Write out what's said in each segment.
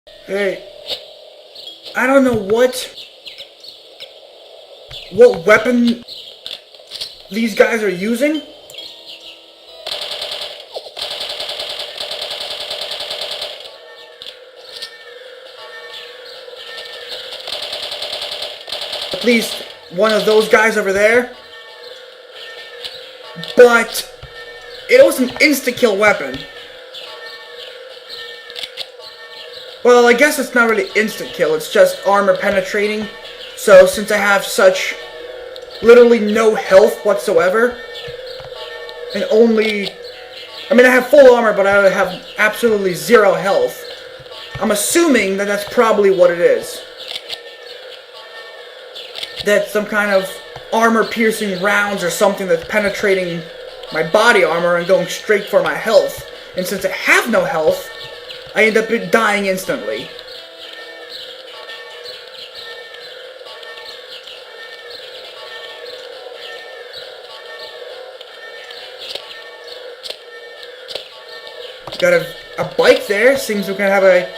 Hey, I don't know what weapon these guys are using. At least one of those guys over there. But it was an insta-kill weapon. Well, I guess it's not really insta-kill, it's just armor penetrating. So since I have such literally no health whatsoever, and I have full armor, but I have absolutely zero health. I'm assuming that that's probably what it is. That's some kind of armor-piercing rounds or something that's penetrating my body armor and going straight for my health. And since I have no health, I end up dying instantly. Got a bike there. Seems we're gonna have a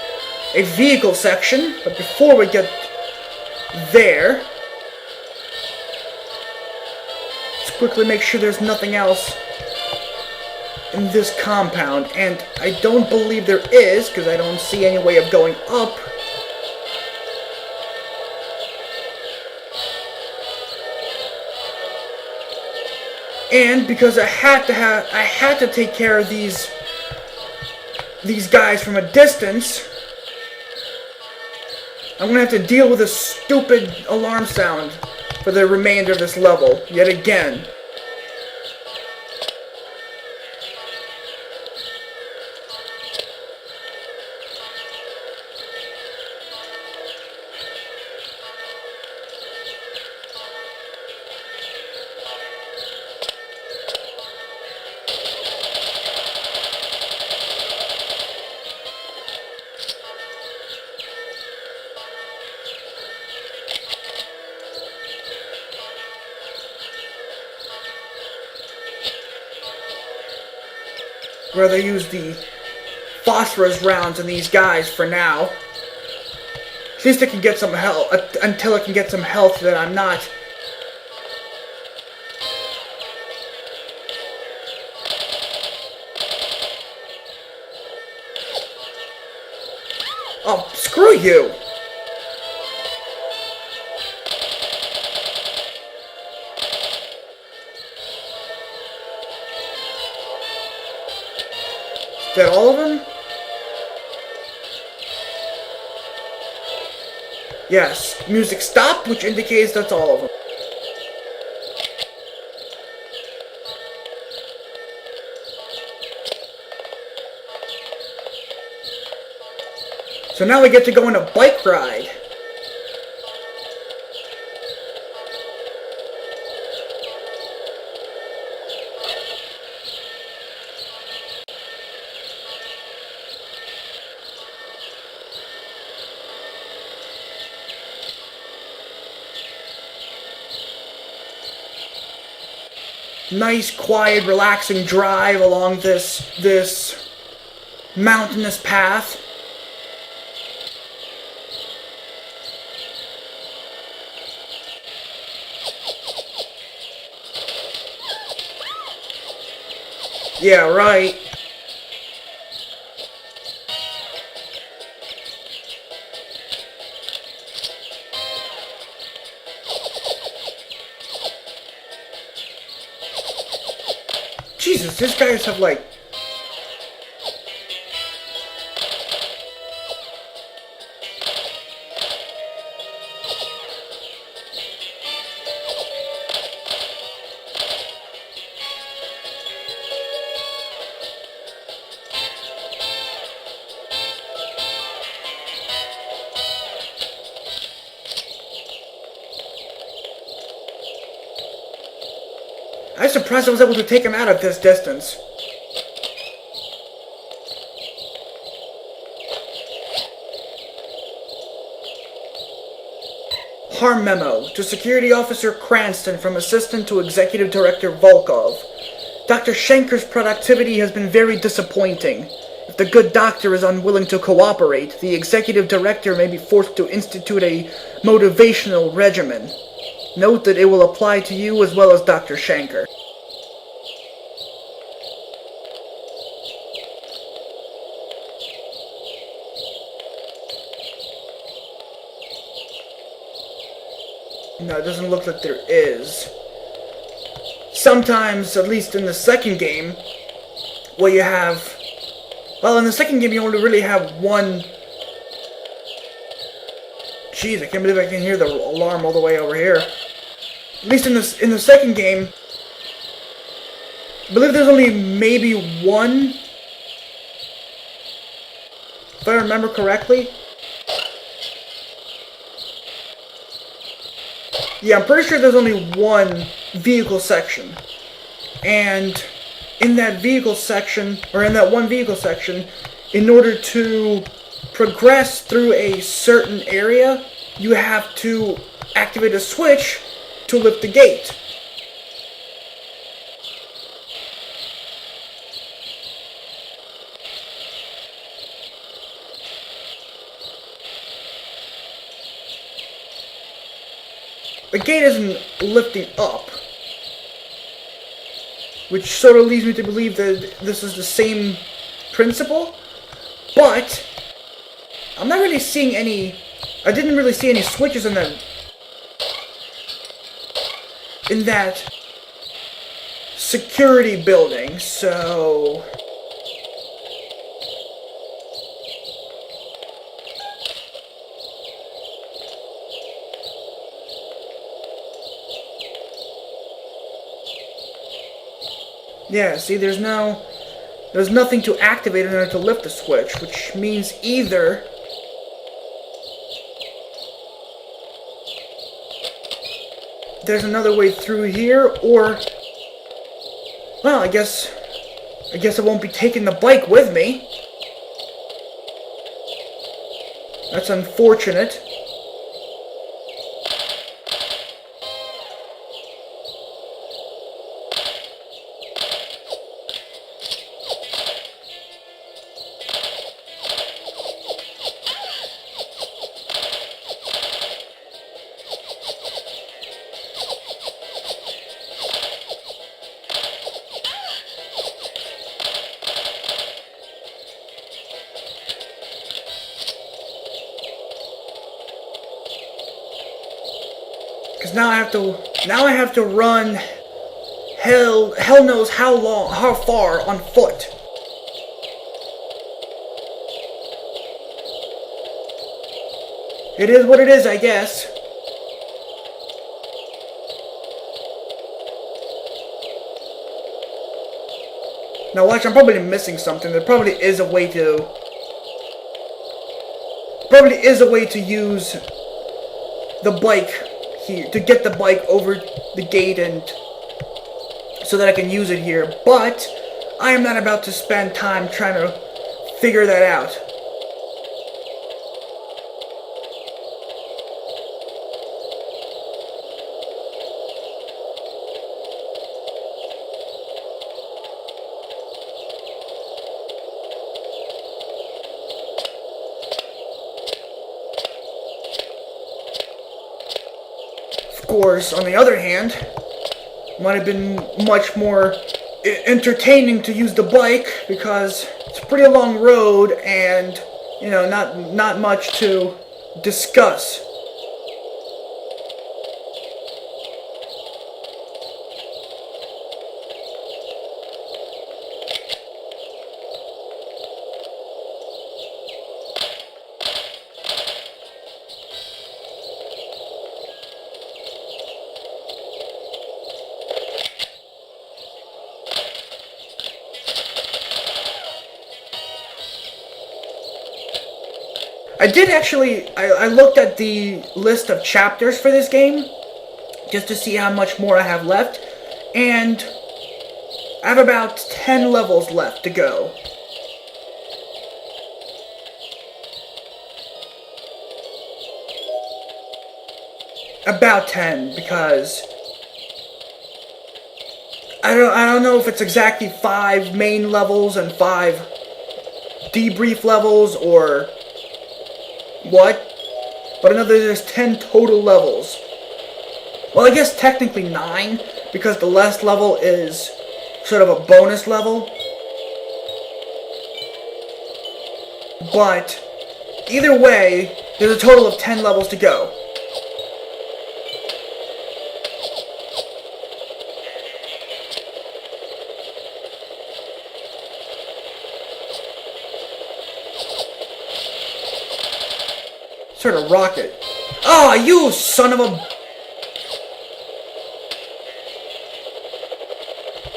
vehicle section. But before we get there, let's quickly make sure there's nothing else in this compound. And I don't believe there is, because I don't see any way of going up. And because I had to take care of these guys from a distance, I'm gonna have to deal with a stupid alarm sound for the remainder of this level, yet again. Rather use the phosphorus rounds on these guys for now. At least I can get some health, until I can get some health that I'm not. Oh, screw you! Is that all of them? Yes, music stopped, which indicates that's all of them. So now we get to go on a bike ride. Nice, quiet, relaxing drive along this mountainous path. Yeah, right. Jesus, these guys have like... I'm surprised I was able to take him out at this distance. h.a.r.m memo to Security Officer Cranston from Assistant to Executive Director Volkov. Dr. Schenker's productivity has been very disappointing. If the good doctor is unwilling to cooperate, the executive director may be forced to institute a motivational regimen. Note that it will apply to you as well as Dr. Schenker. No, it doesn't look like there is. Sometimes, at least in the second game, where you have... Well, in the second game you only really have one... Jeez, I can't believe I can hear the alarm all the way over here. At least in the second game, I believe there's only maybe one, if I remember correctly. Yeah, I'm pretty sure there's only one vehicle section. And in that vehicle section, or in that one vehicle section, in order to progress through a certain area, you have to activate a switch to lift the gate. The gate isn't lifting up, which sort of leads me to believe that this is the same principle, but I'm not really seeing any... I didn't really see any switches in that security building, so... Yeah, see, there's nothing to activate in order to lift the switch, which means either there's another way through here, or, well, I guess I won't be taking the bike with me. That's unfortunate. Because now I have to run hell knows how far on foot. It is what it is, I guess. Now watch, I'm probably missing something. There probably is a way to use the bike here, to get the bike over the gate and so that I can use it here, but I am not about to spend time trying to figure that out. Of course, on the other hand, it might have been much more entertaining to use the bike because it's a pretty long road and, you know, not much to discuss. I did actually, I looked at the list of chapters for this game, just to see how much more I have left, and I have about 10 levels left to go. About 10, because I don't know if it's exactly 5 main levels and 5 debrief levels or what, but I know that there's 10 total levels. Well, I guess technically 9, because the last level is sort of a bonus level. But either way, there's a total of 10 levels to go. Sort of rocket. Oh, you son of a...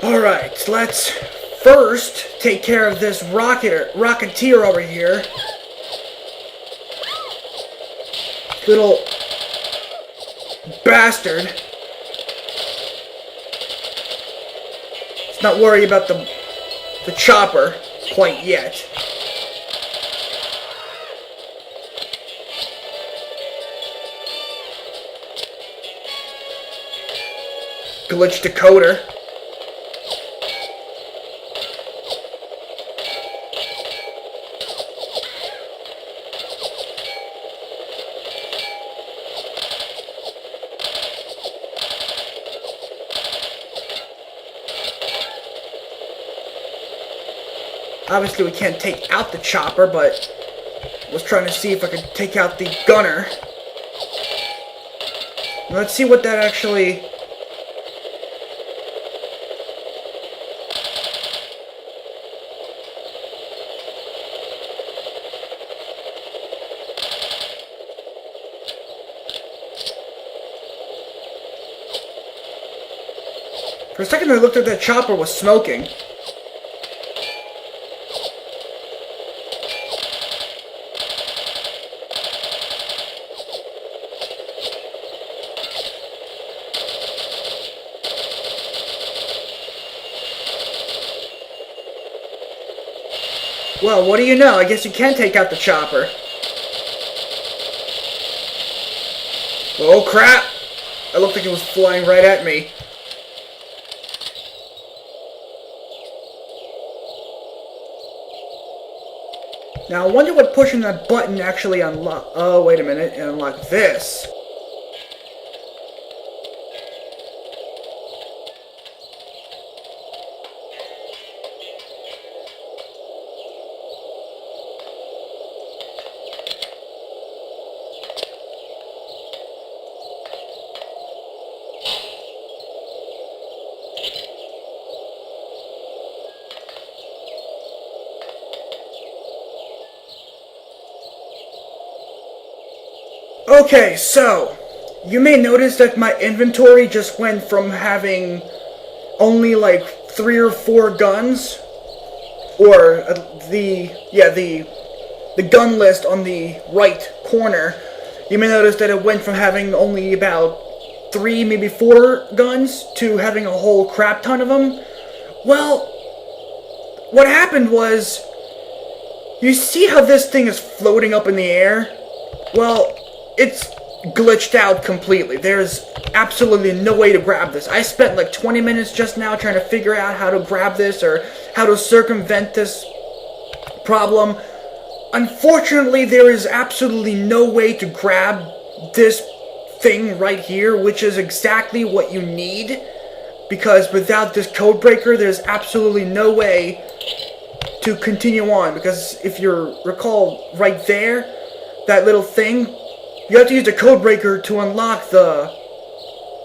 Alright, let's first take care of this rocketeer over here. Little bastard. Let's not worry about the chopper quite yet. Glitch decoder. Obviously we can't take out the chopper, but I was trying to see if I could take out the gunner. Let's see what that actually... For a second I looked at that chopper was smoking. Well, what do you know? I guess you can take out the chopper. Oh crap! It looked like it was flying right at me. Now, I wonder what pushing that button actually unlock... Oh, wait a minute. It unlocked this. Okay, so, you may notice that my inventory just went from having only like 3 or 4 guns, or the gun list on the right corner. You may notice that it went from having only about 3, maybe 4 guns to having a whole crap ton of them. Well, what happened was, you see how this thing is floating up in the air? Well, it's glitched out completely. There's absolutely no way to grab this. I spent like 20 minutes just now trying to figure out how to grab this or how to circumvent this problem. Unfortunately, there is absolutely no way to grab this thing right here, which is exactly what you need, because without this code breaker, there's absolutely no way to continue on, because if you recall right there, that little thing, you have to use the code breaker to unlock the,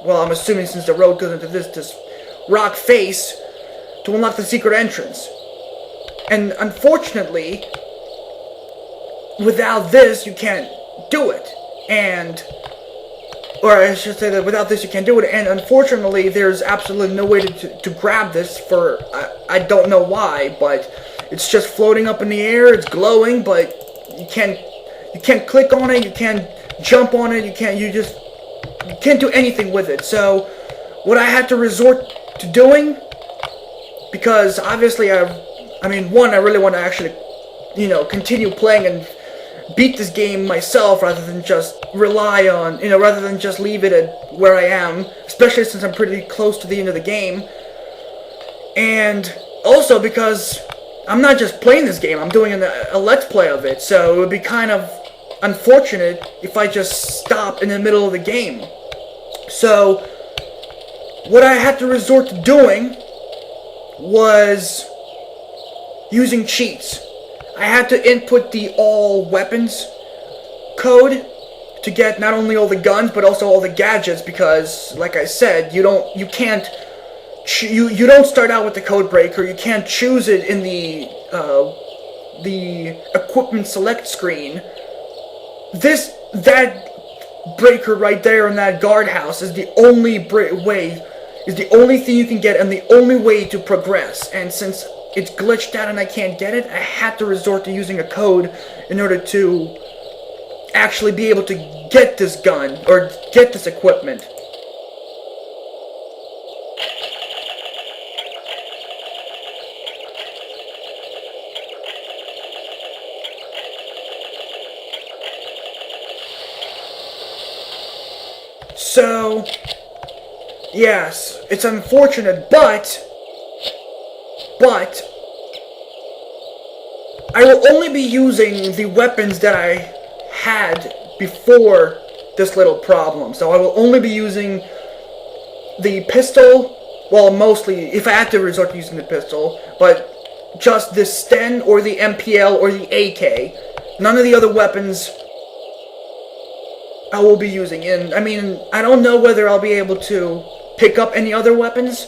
well, I'm assuming since the road goes into this rock face, to unlock the secret entrance. And unfortunately, without this, you can't do it. Or I should say that without this, you can't do it. And unfortunately, there's absolutely no way to grab this for, I don't know why, but it's just floating up in the air, it's glowing, but you can't click on it, you can't jump on it, you can't do anything with it. So what I had to resort to doing, because obviously I really want to actually, continue playing and beat this game myself rather than just rely on, rather than just leave it at where I am, especially since I'm pretty close to the end of the game. And also because I'm not just playing this game, I'm doing a Let's Play of it, so it would be kind of unfortunate if I just stop in the middle of the game. So, what I had to resort to doing was using cheats. I had to input the all weapons code to get not only all the guns but also all the gadgets, because like I said, you don't start out with the code breaker. You can't choose it in the equipment select screen. That breaker right there in that guardhouse is the only the only thing you can get and the only way to progress. And since it's glitched out and I can't get it, I had to resort to using a code in order to actually be able to get this gun or get this equipment. So, yes, it's unfortunate, but I will only be using the weapons that I had before this little problem. So I will only be using the pistol, well, mostly, if I had to resort to using the pistol, but just the Sten or the MPL or the AK. None of the other weapons I will be using. And I mean, I don't know whether I'll be able to pick up any other weapons,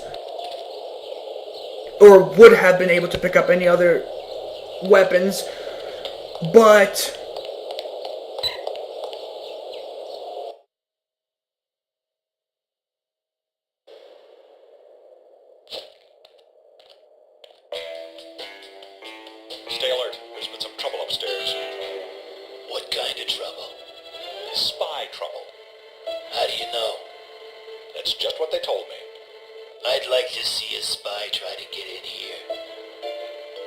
or would have been able to pick up any other weapons, but stay alert. There's been some trouble upstairs. What kind of trouble? Spy trouble. How do you know? That's just what they told me. I'd like to see a spy try to get in here.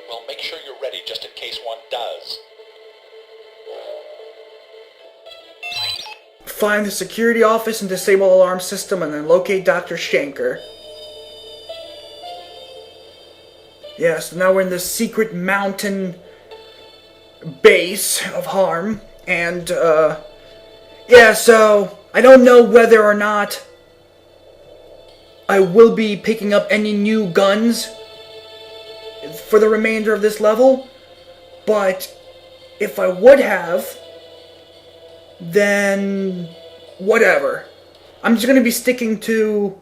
Well, make sure you're ready just in case one does. find the security office and disable alarm system, and then locate Dr. Schenker. Yeah, so now we're in this secret mountain base of h.a.r.m. And, yeah, so I don't know whether or not I will be picking up any new guns for the remainder of this level, but if I would have, then whatever. I'm just going to be sticking to,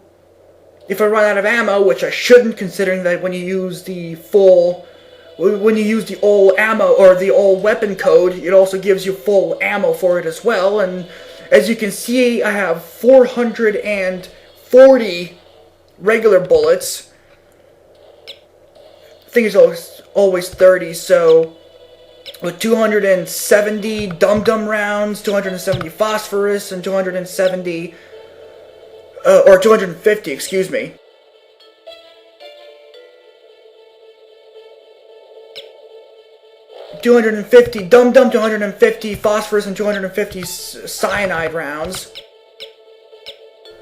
if I run out of ammo, which I shouldn't, considering that when you use the all ammo or the all weapon code, it also gives you full ammo for it as well. And as you can see, I have 440 regular bullets. I think it's always 30, so with 270 dum-dum rounds, 270 phosphorus, and 270, or 250, excuse me. $250 dum-dum, 250 phosphorus, and 250 cyanide rounds.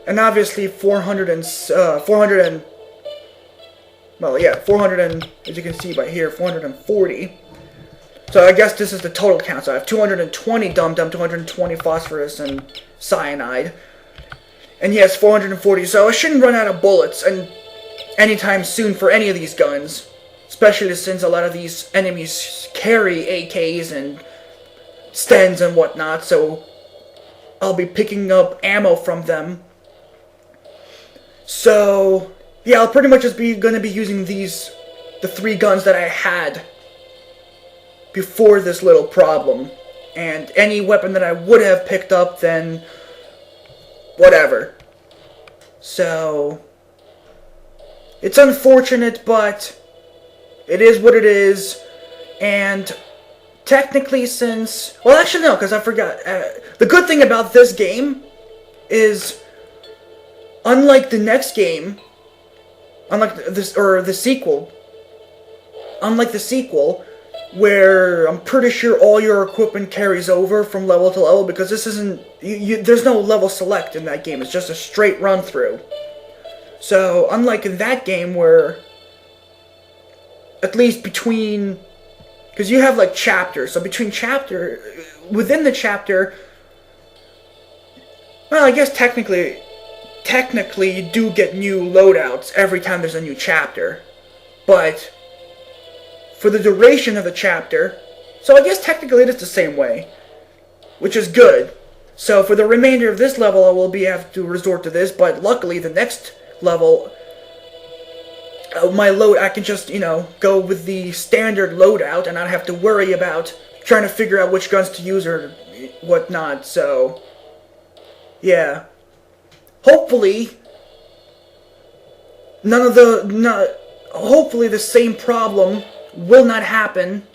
And obviously 400 and, as you can see by here, 440. So I guess this is the total count. So I have 220 dum-dum, 220 phosphorus, and cyanide. And yes, 440. So I shouldn't run out of bullets and anytime soon for any of these guns. Especially since a lot of these enemies carry AKs and Stens and whatnot. So I'll be picking up ammo from them. So yeah, I'll pretty much just be going to be using the 3 guns that I had before this little problem. And any weapon that I would have picked up, then whatever. So it's unfortunate, but it is what it is. And technically, since, well, actually no, because I forgot. The good thing about this game is, unlike the next game, unlike the sequel, where I'm pretty sure all your equipment carries over from level to level, because this isn't, there's no level select in that game, it's just a straight run through. So, unlike in that game where at least between, because you have like chapters, so within the chapter, well, I guess technically you do get new loadouts every time there's a new chapter, but for the duration of the chapter, so I guess technically it is the same way, which is good. So for the remainder of this level, I will have to resort to this, but luckily the next level, I can just, go with the standard loadout and not have to worry about trying to figure out which guns to use or whatnot, so, yeah. Hopefully, hopefully the same problem will not happen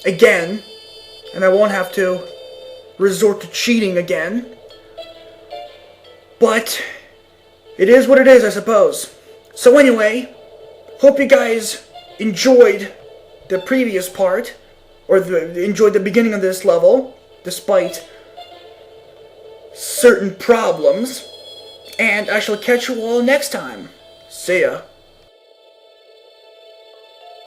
again, and I won't have to resort to cheating again. But it is what it is, I suppose. So anyway, hope you guys enjoyed the previous part, or enjoyed the beginning of this level, despite certain problems. And I shall catch you all next time. See ya.